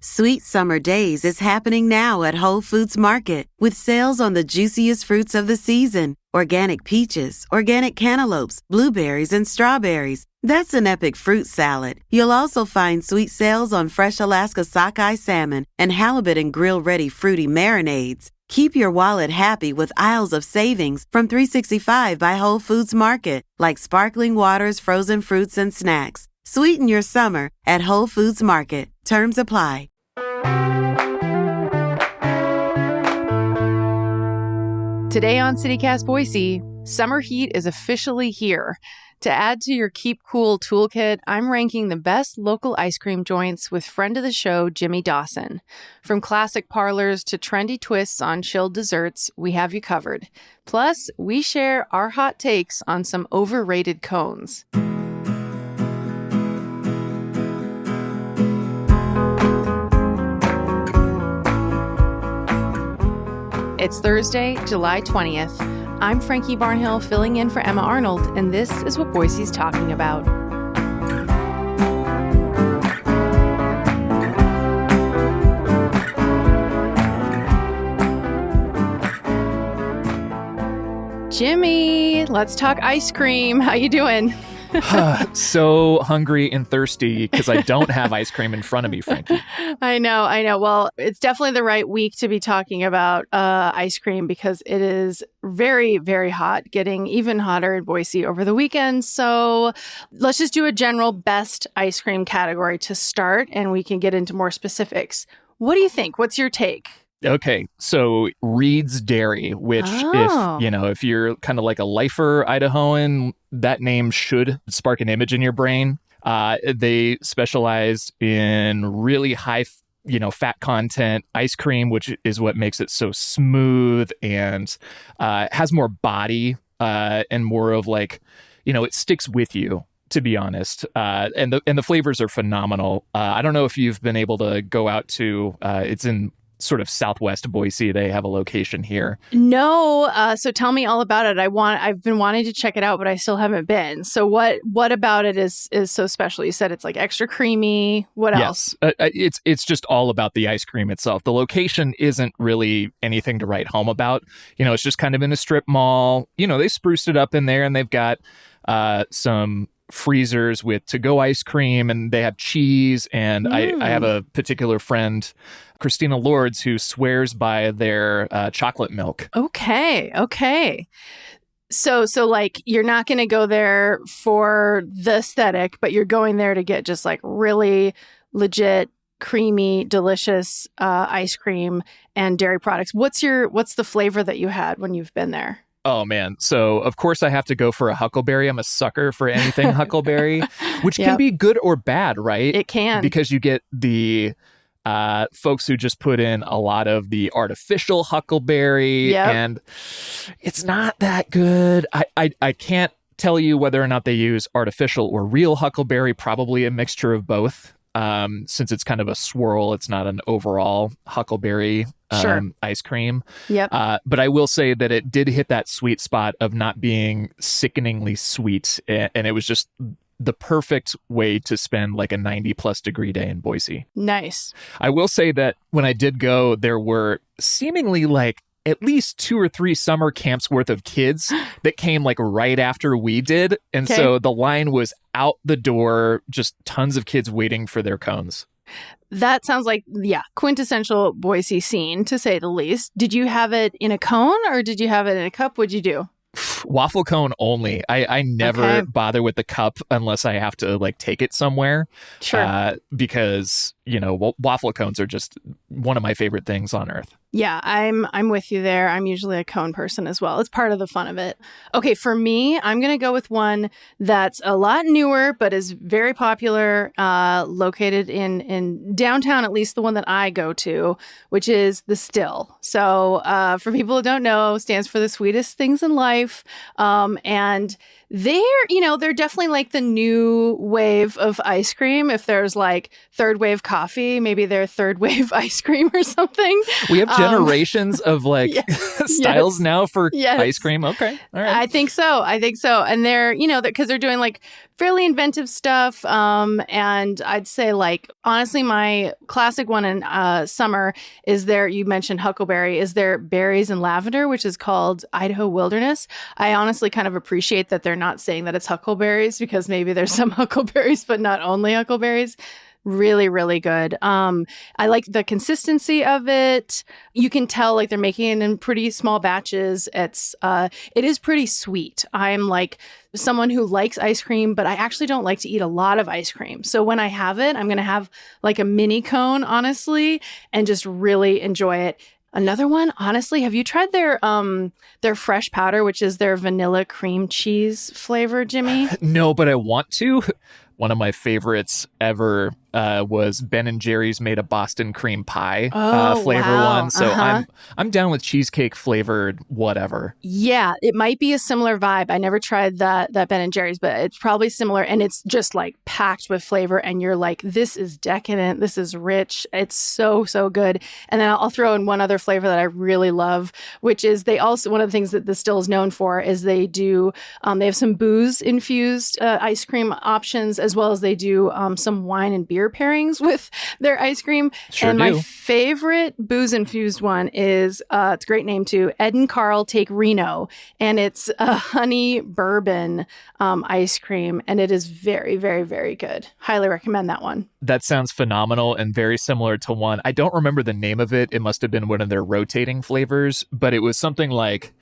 Sweet Summer Days is happening now at Whole Foods Market with sales on the juiciest fruits of the season. Organic peaches, organic cantaloupes, blueberries, and strawberries. That's an epic fruit salad. You'll also find sweet sales on fresh Alaska sockeye salmon and halibut and grill-ready fruity marinades. Keep your wallet happy with aisles of savings from $3.65 by Whole Foods Market, like sparkling waters, frozen fruits, and snacks. Sweeten your summer at Whole Foods Market. Terms apply. Today on CityCast Boise, summer heat is officially here. To add to your Keep Cool toolkit, I'm ranking the best local ice cream joints with friend of the show, Jimmy Dawson. From classic parlors to trendy twists on chilled desserts, we have you covered. Plus, we share our hot takes on some overrated cones. It's Thursday, July 20th. I'm Frankie Barnhill filling in for Emma Arnold, and this is what Boise's talking about. Jimmy, let's talk ice cream. How you doing? So hungry and thirsty because I don't have ice cream in front of me, Frankie. I know. Well, it's definitely the right week to be talking about ice cream because it is very, very hot, getting even hotter in Boise over the weekend. So let's just do a general best ice cream category to start, and we can get into more specifics. What do you think? What's your take? Okay, so Reed's Dairy, which if you're kind of like a lifer Idahoan, that name should spark an image in your brain. They specialize in really high, fat content ice cream, which is what makes it so smooth and has more body and more of like, it sticks with you, to be honest. And the flavors are phenomenal. I don't know if you've been able to go out to, it's in sort of southwest Boise. They have a location here. No. So tell me all about it. I've been wanting to check it out, but I still haven't been. So what about it is so special? You said it's like extra creamy. What else? Yes. It's just all about the ice cream itself. The location isn't really anything to write home about. It's just kind of in a strip mall. They spruced it up in there, and they've got some freezers with to-go ice cream, and they have cheese. And I have a particular friend, Christina Lords, who swears by their chocolate milk. Okay. So like you're not going to go there for the aesthetic, but you're going there to get just like really legit, creamy, delicious ice cream and dairy products. What's the flavor that you had when you've been there? Oh, man. So, of course, I have to go for a huckleberry. I'm a sucker for anything huckleberry, which can be good or bad, right? It can. Because you get the folks who just put in a lot of the artificial huckleberry, and it's not that good. I can't tell you whether or not they use artificial or real huckleberry, probably a mixture of both. Since it's kind of a swirl, it's not an overall huckleberry ice cream. Yep. But I will say that it did hit that sweet spot of not being sickeningly sweet. And it was just the perfect way to spend like a 90-plus degree day in Boise. Nice. I will say that when I did go, there were seemingly like at least 2 or 3 summer camps worth of kids that came like right after we did. And so the line was out the door, just tons of kids waiting for their cones. That sounds like, quintessential Boise scene, to say the least. Did you have it in a cone or did you have it in a cup? What'd you do? Waffle cone only. I never bother with the cup unless I have to like take it somewhere. Sure. Because, waffle cones are just one of my favorite things on earth. Yeah, I'm with you there. I'm usually a cone person as well. It's part of the fun of it. Okay, for me, I'm going to go with one that's a lot newer, but is very popular, located in downtown, at least the one that I go to, which is the Still. So for people who don't know, stands for the sweetest things in life. And they're definitely like the new wave of ice cream. If there's like third wave coffee, maybe they're third wave ice cream or something. We have generations of like styles now for ice cream. Okay. All right. I think so. And they're, because they're doing like fairly inventive stuff. And I'd say like, honestly, my classic one in summer is you mentioned huckleberry, is their berries and lavender, which is called Idaho Wilderness. I honestly kind of appreciate that they're not saying that it's huckleberries, because maybe there's some huckleberries, but not only huckleberries. Really, really good. I like the consistency of it. You can tell like they're making it in pretty small batches. It is pretty sweet. I'm like someone who likes ice cream, but I actually don't like to eat a lot of ice cream. So when I have it, I'm going to have like a mini cone, honestly, and just really enjoy it. Another one, honestly, have you tried their fresh powder, which is their vanilla cream cheese flavor, Jimmy? No, but I want to. One of my favorites ever was Ben & Jerry's made a Boston cream pie flavor one. So I'm down with cheesecake flavored whatever. Yeah, it might be a similar vibe. I never tried that Ben & Jerry's, but it's probably similar. And it's just like packed with flavor. And you're like, this is decadent. This is rich. It's so, so good. And then I'll throw in one other flavor that I really love, which is one of the things that the still is known for is they have some booze infused ice cream options, as well as they do some wine and beer pairings with their ice cream. My favorite booze infused one is it's a great name too, Ed and Carl Take Reno, and it's a honey bourbon ice cream, and it is very, very, very good. Highly recommend that one. That sounds phenomenal and very similar to one. I don't remember the name of it. It must have been one of their rotating flavors, but it was something like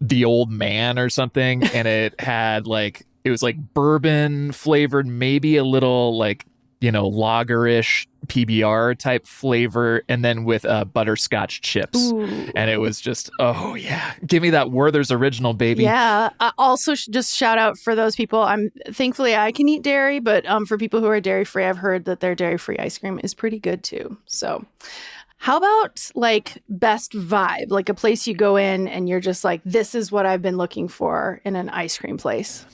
The Old Man or something, and it had like, it was like bourbon flavored, maybe a little like, lagerish PBR type flavor, and then with butterscotch chips. Ooh. And it was just, oh yeah, give me that Werther's Original, baby. Yeah. Also, just shout out for those people. Thankfully I can eat dairy, but for people who are dairy free, I've heard that their dairy free ice cream is pretty good too. So how about like best vibe, like a place you go in and you're just like, this is what I've been looking for in an ice cream place?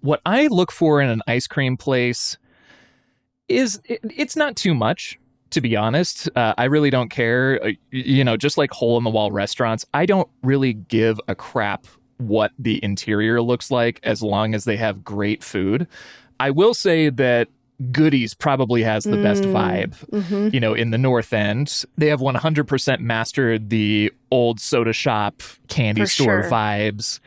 What I look for in an ice cream place is it's not too much, to be honest. I really don't care. Just like hole-in-the-wall restaurants, I don't really give a crap what the interior looks like as long as they have great food. I will say that Goodies probably has the best vibe. Mm-hmm. In the North End, they have 100% mastered the old soda shop, candy store vibes.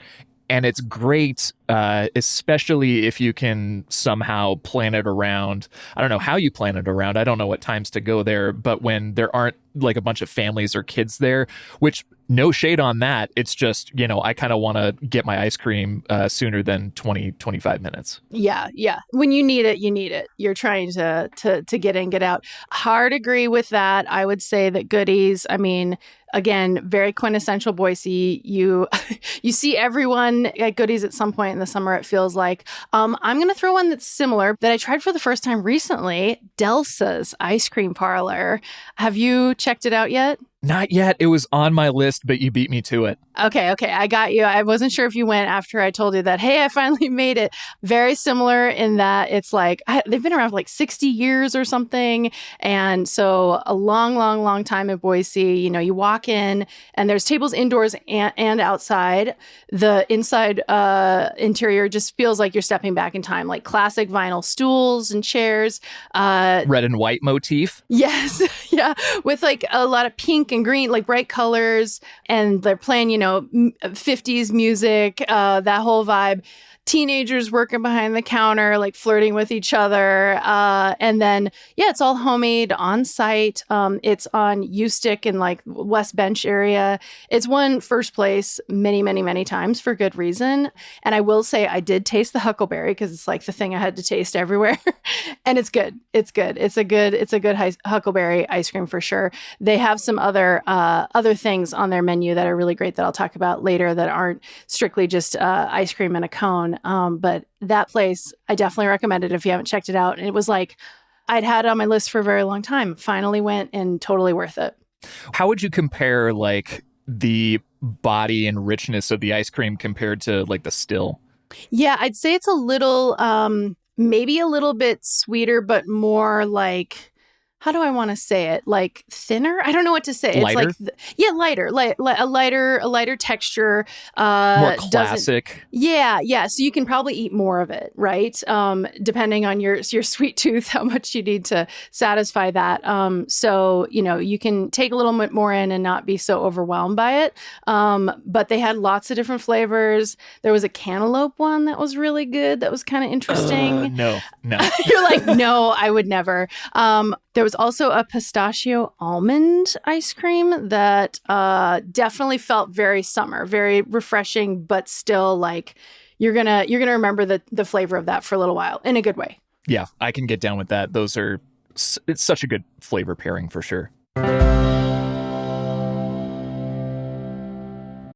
And it's great, especially if you can somehow plan it around. I don't know how you plan it around. I don't know what times to go there. But when there aren't like a bunch of families or kids there, which no shade on that. It's just, I kind of want to get my ice cream sooner than 25 minutes. Yeah. When you need it, you need it. You're trying to get in, get out. Hard agree with that. I would say that Goodies, again, very quintessential Boise. You see everyone at Goodies at some point in the summer, it feels like. I'm going to throw one that's similar that I tried for the first time recently, Delsa's Ice Cream Parlor. Have you checked it out yet? Not yet. It was on my list, but you beat me to it. Okay. I got you. I wasn't sure if you went after I told you that, hey, I finally made it. Very similar in that it's like, they've been around for like 60 years or something. And so a long, long, long time in Boise. You walk in and there's tables indoors and outside. The inside interior just feels like you're stepping back in time, like classic vinyl stools and chairs. Red and white motif. Yes. Yeah. With like a lot of pink and green, like bright colors. And they're playing, 50s music, that whole vibe. Teenagers working behind the counter, like flirting with each other. And then, it's all homemade on site. It's on U-Stick in like West Bench area. It's won first place many, many, many times for good reason. And I will say I did taste the huckleberry because it's like the thing I had to taste everywhere. And it's good. It's good. It's a good huckleberry ice cream for sure. They have some other things on their menu that are really great that I'll talk about later that aren't strictly just ice cream in a cone. But that place, I definitely recommend it if you haven't checked it out. And it was like, I'd had it on my list for a very long time. Finally went and totally worth it. How would you compare like the body and richness of the ice cream compared to like the still? Yeah, I'd say it's a little, maybe a little bit sweeter, but more like, how do I want to say it? Like thinner? I don't know what to say. Lighter? It's like, lighter, a lighter texture. More classic. Yeah. So you can probably eat more of it, right? Depending on your sweet tooth, how much you need to satisfy that. So, you can take a little bit more in and not be so overwhelmed by it. But they had lots of different flavors. There was a cantaloupe one that was really good. That was kind of interesting. No. You're like, no, I would never. There was also a pistachio almond ice cream that definitely felt very summer, very refreshing, but still like you're gonna remember the flavor of that for a little while in a good way. Yeah, I can get down with that. It's such a good flavor pairing for sure.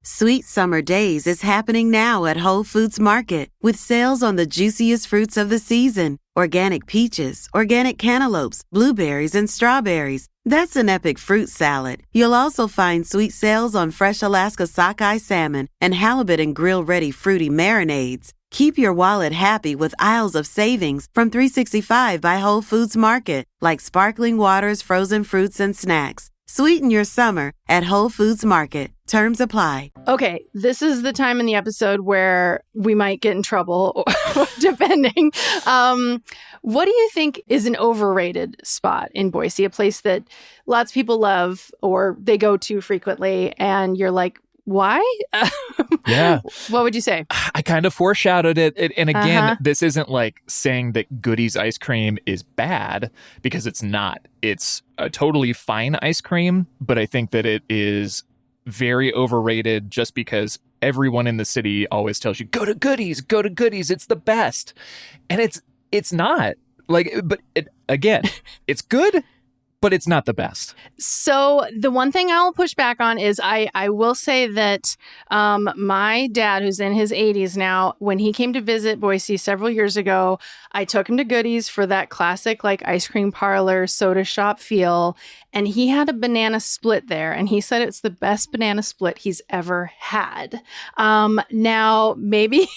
Sweet Summer Days is happening now at Whole Foods Market with sales on the juiciest fruits of the season. Organic peaches, organic cantaloupes, blueberries, and strawberries. That's an epic fruit salad. You'll also find sweet sales on fresh Alaska sockeye salmon and halibut and grill-ready fruity marinades. Keep your wallet happy with aisles of savings from $3.65 by Whole Foods Market, like sparkling waters, frozen fruits, and snacks. Sweeten your summer at Whole Foods Market. Terms apply. Okay, this is the time in the episode where we might get in trouble, depending. What do you think is an overrated spot in Boise? A place that lots of people love or they go to frequently, and you're like, why? Yeah. What would you say? I kind of foreshadowed it. And again, This isn't like saying that Goody's ice cream is bad, because it's not. It's a totally fine ice cream, but I think that it is very overrated just because everyone in the city always tells you, go to Goody's, it's the best. And it's not. Again, it's good, but it's not the best. So the one thing I'll push back on is I will say that my dad, who's in his 80s now, when he came to visit Boise several years ago, I took him to Goody's for that classic like ice cream parlor, soda shop feel. And he had a banana split there. And he said it's the best banana split he's ever had. Now, maybe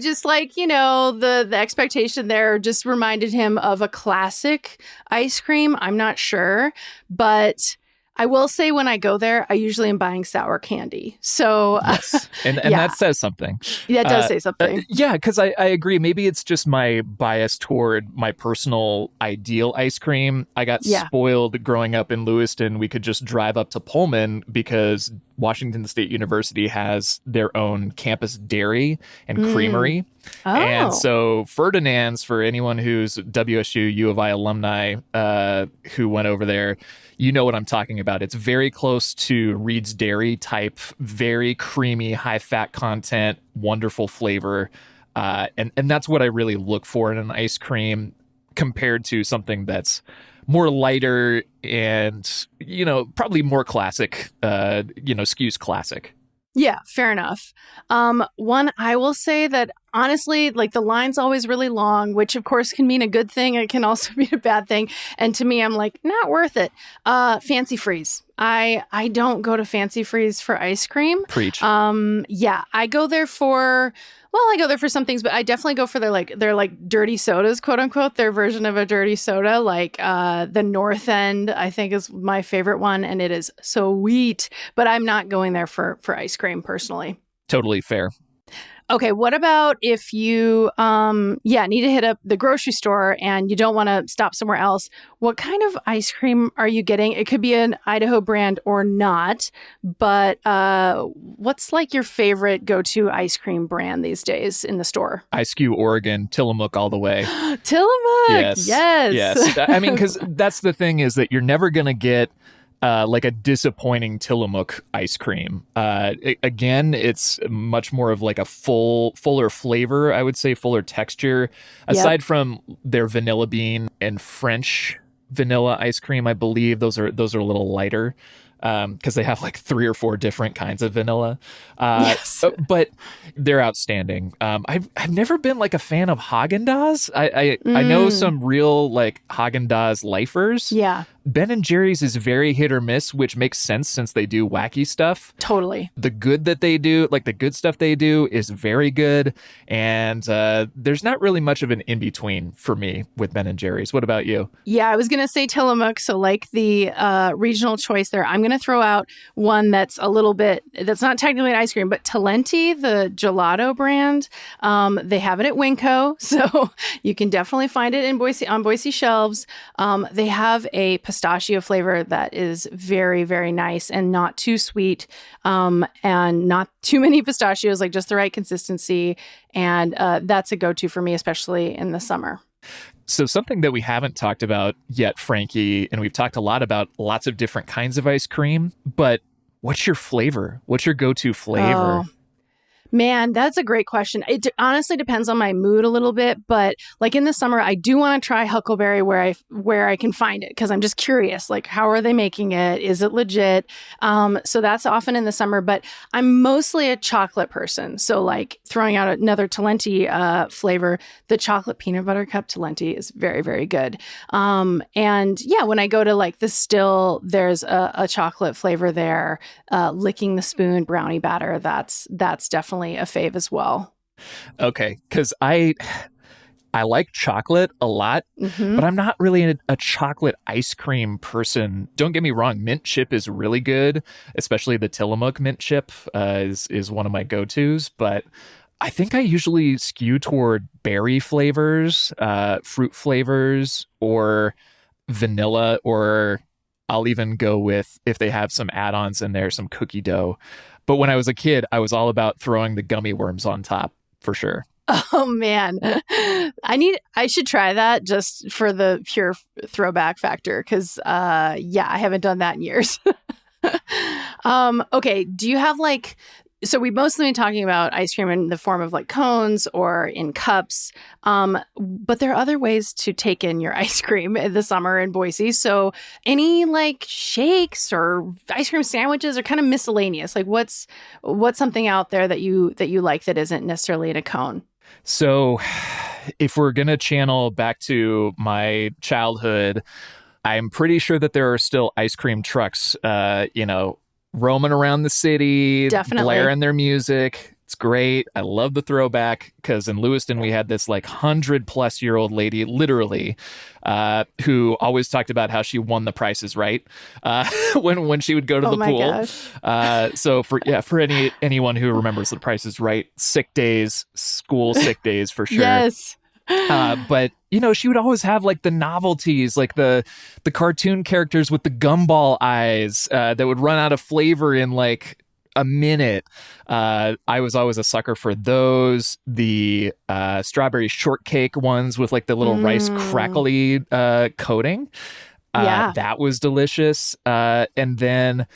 just like, the expectation there just reminded him of a classic ice cream. I'm not sure. But I will say when I go there, I usually am buying sour candy. So yes. And that says something. That does say something. Yeah, because I agree. Maybe it's just my bias toward my personal ideal ice cream. I got spoiled growing up in Lewiston. We could just drive up to Pullman because Washington State University has their own campus dairy and creamery. Oh. And so Ferdinand's, for anyone who's WSU, U of I alumni who went over there, you know what I'm talking about. It's very close to Reed's Dairy type, very creamy, high fat content, wonderful flavor. And that's what I really look for in an ice cream compared to something that's more lighter and, probably more classic, skews classic. Yeah, fair enough. One, I will say that honestly, like the line's always really long, which of course can mean a good thing. It can also be a bad thing. And to me, I'm like, not worth it. Fancy Freeze. I don't go to Fancy Freeze for ice cream. Preach. Yeah, I go there for some things, but I definitely go for their dirty sodas, quote unquote, their version of a dirty soda. Like the North End, I think is my favorite one, and it is sweet. But I'm not going there for ice cream personally. Totally fair. Okay, what about if you need to hit up the grocery store and you don't want to stop somewhere else? What kind of ice cream are you getting? It could be an Idaho brand or not, but what's like your favorite go-to ice cream brand these days in the store? I skew Oregon, Tillamook all the way. Tillamook, yes. I mean, because that's the thing is that you're never going to get like a disappointing Tillamook ice cream. Again, it's much more of like a fuller flavor, I would say, fuller texture. Aside from their vanilla bean and French vanilla ice cream, I believe those are a little lighter because they have like 3 or 4 different kinds of vanilla. Yes. But they're outstanding. I've never been like a fan of Haagen-Dazs. I know some real like Haagen-Dazs lifers. Yeah. Ben & Jerry's is very hit or miss, which makes sense since they do wacky stuff. Totally. The good that they do, like the good stuff they do, is very good. And there's not really much of an in-between for me with Ben & Jerry's. What about you? Yeah, I was going to say Tillamook. So like the regional choice there, I'm going to throw out one that's a little bit, that's not technically an ice cream, but Talenti, the gelato brand. They have it at Winco. So you can definitely find it in Boise on Boise shelves. They have a pistachio flavor that is very, very nice and not too sweet, and not too many pistachios, like just the right consistency. And that's a go-to for me, especially in the summer. So something that we haven't talked about yet, Frankie, and we've talked a lot about lots of different kinds of ice cream, but what's your flavor? What's your go-to flavor? Oh. Man, that's a great question. It honestly depends on my mood a little bit, but like in the summer, I do want to try Huckleberry where I can find it because I'm just curious, like how are they making it? Is it legit? So that's often in the summer, but I'm mostly a chocolate person. So like throwing out another Talenti flavor, the chocolate peanut butter cup Talenti is very, very good. And yeah, when I go to like the Still, there's a chocolate flavor there, licking the spoon brownie batter. That's definitely a fave as well. Okay, because I like chocolate a lot, but I'm not really a chocolate ice cream person. Don't get me wrong, mint chip is really good, especially the Tillamook mint chip is one of my go-tos, but I think I usually skew toward berry flavors, fruit flavors, or vanilla, or I'll even go with, if they have some add-ons in there, some cookie dough. But when I was a kid, I was all about throwing the gummy worms on top, for sure. Oh man, I should try that just for the pure throwback factor because yeah, I haven't done that in years. Okay, do you have like, so we've mostly been talking about ice cream in the form of like cones or in cups, but there are other ways to take in your ice cream in the summer in Boise. So any like shakes or ice cream sandwiches are kind of miscellaneous. Like what's something out there that you like that isn't necessarily in a cone? So if we're going to channel back to my childhood, I'm pretty sure that there are still ice cream trucks, roaming around the city, Definitely blaring their music. It's great. I love the throwback because in Lewiston, we had this like 100-plus-year-old lady, literally, who always talked about how she won the Price is Right when she would go to the pool. Gosh. So for anyone who remembers the Price is Right, sick days, school sick days for sure. Yes. But she would always have like the novelties, like the cartoon characters with the gumball eyes that would run out of flavor in like a minute. I was always a sucker for those. The strawberry shortcake ones with like the little rice crackly coating. That was delicious. And then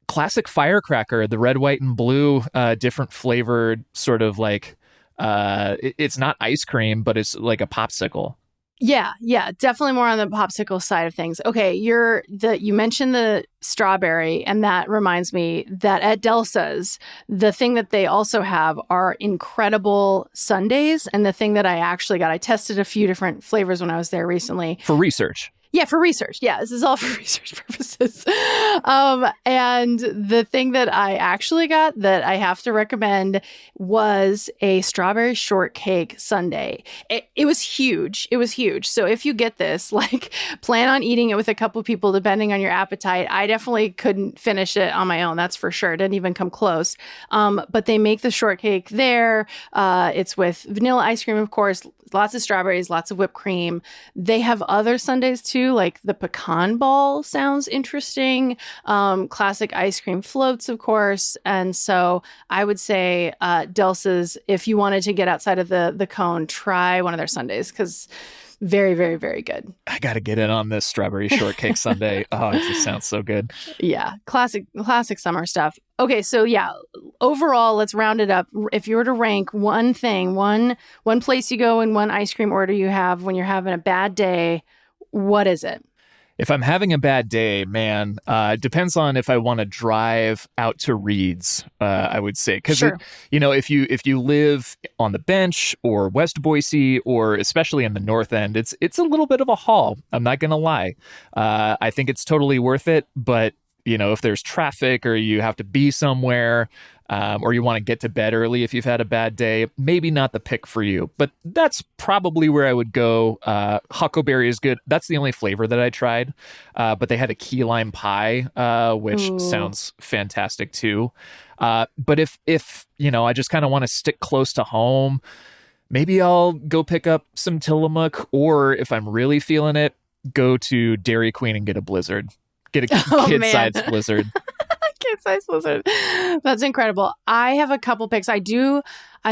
classic firecracker, the red, white, and blue, different flavored sort of like, it's not ice cream, but it's like a popsicle. Yeah, definitely more on the popsicle side of things. Okay, you mentioned the strawberry, and that reminds me that at Delsa's, the thing that they also have are incredible sundaes. And the thing that I tested a few different flavors when I was there recently. For research. Yeah, for research. Yeah, this is all for research purposes. And the thing that I actually got that I have to recommend was a strawberry shortcake sundae. It was huge. It was huge. So if you get this, like, plan on eating it with a couple people, depending on your appetite. I definitely couldn't finish it on my own. That's for sure. It didn't even come close. But they make the shortcake there. It's with vanilla ice cream, of course, lots of strawberries, lots of whipped cream. They have other sundaes too, like the pecan ball sounds interesting. Classic ice cream floats, of course. And so I would say Delsa's, if you wanted to get outside of the cone, try one of their sundaes because very, very, very good. I got to get in on this strawberry shortcake sundae. Oh, it just sounds so good. Yeah, classic summer stuff. Okay, so yeah, overall, let's round it up. If you were to rank one thing, one place you go and one ice cream order you have when you're having a bad day, what is it? If I'm having a bad day, man, it depends on if I want to drive out to Reed's, I would say. Because, Sure. if you live on the Bench or West Boise, or especially in the North End, it's a little bit of a haul. I'm not going to lie. I think it's totally worth it. But, if there's traffic or you have to be somewhere, or you want to get to bed early if you've had a bad day, maybe not the pick for you. But that's probably where I would go. Huckleberry is good. That's the only flavor that I tried. But they had a key lime pie, which sounds fantastic too. But if I just kind of want to stick close to home, maybe I'll go pick up some Tillamook, or if I'm really feeling it, go to Dairy Queen and get a Blizzard. Get a kid-sized Blizzard. Kid-sized Blizzard. That's incredible. I have a couple picks. I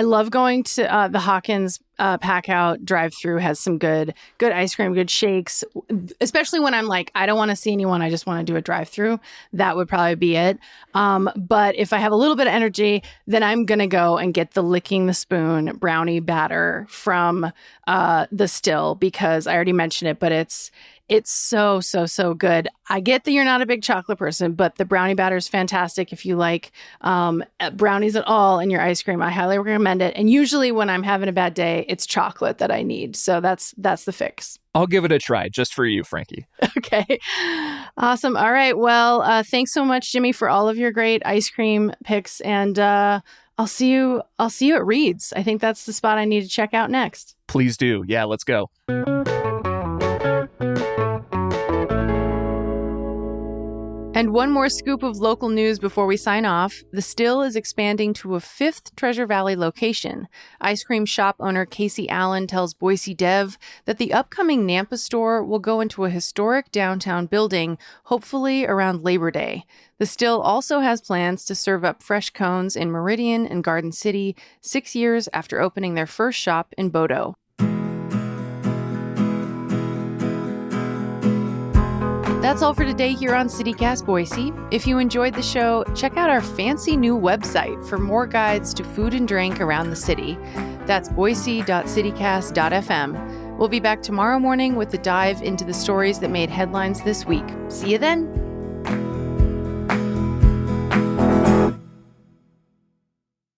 love going to the Hawkins pack out drive-through. Has some good ice cream, good shakes, especially when I'm like, I don't want to see anyone, I just want to do a drive-through. That would probably be it. But if I have a little bit of energy, then I'm gonna go and get the Licking the Spoon brownie batter from the Still, because I already mentioned it, but it's so, so, so good. I get that you're not a big chocolate person, but the brownie batter is fantastic. If you like brownies at all in your ice cream, I highly recommend it. And usually when I'm having a bad day, it's chocolate that I need. So that's the fix. I'll give it a try just for you, Frankie. Okay. Awesome. All right. Well, thanks so much, Jimmy, for all of your great ice cream picks. And I'll see you at Reed's. I think that's the spot I need to check out next. Please do. Yeah, let's go. And one more scoop of local news before we sign off. The Still is expanding to a 5th Treasure Valley location. Ice cream shop owner Casey Allen tells Boise Dev that the upcoming Nampa store will go into a historic downtown building, hopefully around Labor Day. The Still also has plans to serve up fresh cones in Meridian and Garden City 6 years after opening their first shop in Bodo. That's all for today here on CityCast Boise. If you enjoyed the show, check out our fancy new website for more guides to food and drink around the city. That's boise.citycast.fm. We'll be back tomorrow morning with a dive into the stories that made headlines this week. See you then.